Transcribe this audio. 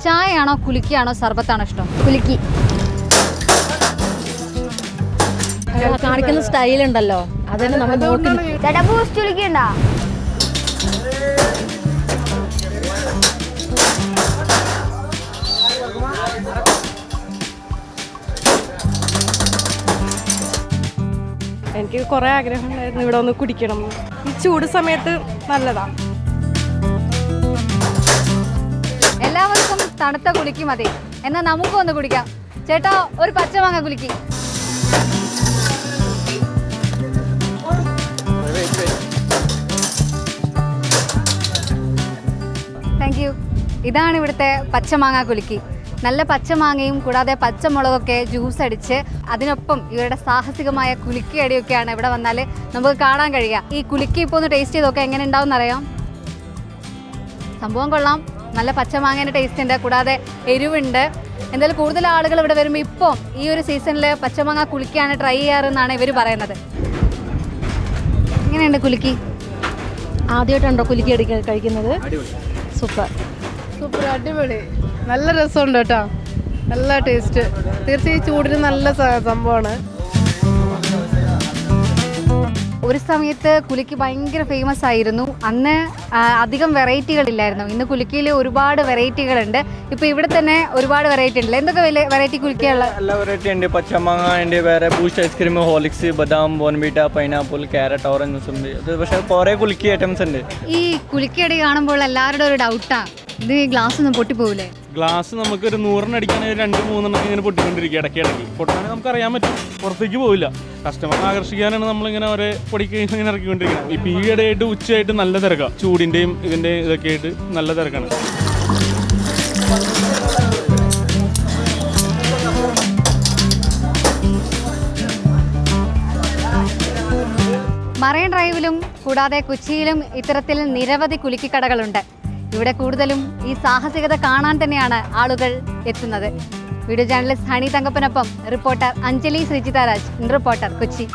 ചായയാണോ കുലുക്കിയാണോ സർബത്താണോ ഇഷ്ടം? കുലുക്കി. കാണിക്കുന്ന സ്റ്റൈലുണ്ടല്ലോ അതിന് നമ്മൾ നോക്കി. എനിക്ക് കുറേ ആഗ്രഹമുണ്ടായിരുന്നു ഇവിടെ ഒന്ന് കുടിക്കണം. ഈ ചൂട് സമയത്ത് നല്ലതാണ്. എല്ലാവർക്കും തണുത്ത കുലുക്കി മതി, എന്നാൽ നമുക്കും ഒന്ന് കുടിക്കാം. ചേട്ടാ, ഒരു പച്ചമാങ്ങ കുലുക്കി. Thank you. ഇതാണ് ഇവിടുത്തെ പച്ചമാങ്ങ കുലുക്കി. നല്ല പച്ചമാങ്ങയും കൂടാതെ പച്ചമുളകൊക്കെ ജ്യൂസ് അടിച്ച് അതിനൊപ്പം ഇവരുടെ സാഹസികമായ കുലുക്കി അടിയൊക്കെയാണ് ഇവിടെ വന്നാൽ നമുക്ക് കാണാൻ കഴിയുക. ഈ കുലുക്കി ഇപ്പോൾ ഒന്ന് ടേസ്റ്റ് ചെയ്തൊക്കെ എങ്ങനെ ഉണ്ടാവും എന്നറിയാം. സംഭവം കൊള്ളാം. നല്ല പച്ചമാങ്ങേൻ്റെ ടേസ്റ്റ് ഉണ്ട്, കൂടാതെ എരിവുണ്ട്. എന്തായാലും കൂടുതൽ ആളുകൾ ഇവിടെ വരുമ്പോൾ ഇപ്പം ഈ ഒരു സീസണിൽ പച്ചമാങ്ങ കുലുക്കിയാണ് ട്രൈ ചെയ്യാറെന്നാണ് ഇവർ പറയുന്നത്. എങ്ങനെയുണ്ട് കുലുക്കി? ആദ്യമായിട്ടുണ്ടോ കുലുക്കി കഴിക്കുന്നത്? സൂപ്പർ സൂപ്പർ, അടിപൊളി, നല്ല രസമുണ്ട് കേട്ടോ, നല്ല ടേസ്റ്റ്. തീർച്ചയായും ചൂടിന് നല്ല സംഭവമാണ്. ഒരു സമയത്ത് കുലുക്കി ഭയങ്കര ഫേമസ് ആയിരുന്നു. അന്ന് അധികം വെറൈറ്റികളില്ലായിരുന്നു. ഇന്ന് കുലുക്കിയിൽ ഒരുപാട് വെറൈറ്റികളുണ്ട്. ഇപ്പോൾ ഇവിടെ തന്നെ ഒരുപാട് വെറൈറ്റി ഉണ്ടല്ലോ. എന്തൊക്കെ വെറൈറ്റി കുലുക്കിയുള്ള? എല്ലാ വെറൈറ്റി ഉണ്ട്. പച്ചമാങ്ങ ഉണ്ട്, വേറെ ബൂസ്റ്റ് ഐസ്ക്രീം, ഹോളിക്സ്, ബദാം, ബോൺബീറ്റ, പൈനാപ്പിൾ, ക്യാരറ്റ്, ഓറഞ്ച് ഉണ്ട്. ഇത് പക്ഷേ കുറേ കുലുക്കി ഐറ്റംസ് ഉണ്ട്. ഈ കുലുക്കിയടി കാണുമ്പോൾ എല്ലാവരുടെ ഒരു ഡൗട്ടാണ്, ഇത് ഗ്ലാസ് ഒന്നും പൊട്ടിപ്പോകില്ലേ? ഗ്ലാസ് നമുക്ക് ഒരു 100 അടിക്കുകയാണെങ്കിൽ 2-3 ഇങ്ങനെ പൊട്ടിക്കൊണ്ടിരിക്കുക. ഇടയ്ക്ക് പൊട്ടാണെങ്കിൽ നമുക്ക് അറിയാൻ പറ്റും, പുറത്തേക്ക് പോവില്ല. കസ്റ്റമറിനെ ആകർഷിക്കാനാണ് നമ്മളിങ്ങനെ ഒരേ പൊടിക്ക് ഇങ്ങനെ ഇറക്കിക്കൊണ്ടിരിക്കുന്നത്. ഇപ്പം ഈ ഇടയായിട്ട് ഉച്ചയായിട്ട് നല്ല തിരക്കാണ്. ചൂടിൻ്റെയും ഇതിൻ്റെയും ഇതൊക്കെ ആയിട്ട് നല്ല തിരക്കാണ്. മറൈൻ ഡ്രൈവിലും കൂടാതെ കൊച്ചിയിലും ഇത്തരത്തിൽ നിരവധി കുലുക്കിക്കടകളുണ്ട്. ഇവിടെ കൂടുതലും ഈ സാഹസികത കാണാൻ തന്നെയാണ് ആളുകൾ എത്തുന്നത്. വീഡിയോ ജേർണലിസ്റ്റ് ഹണി തങ്കപ്പനൊപ്പം റിപ്പോർട്ടർ അഞ്ജലി ശ്രീജിതാരാജ്, റിപ്പോർട്ടർ കൊച്ചി.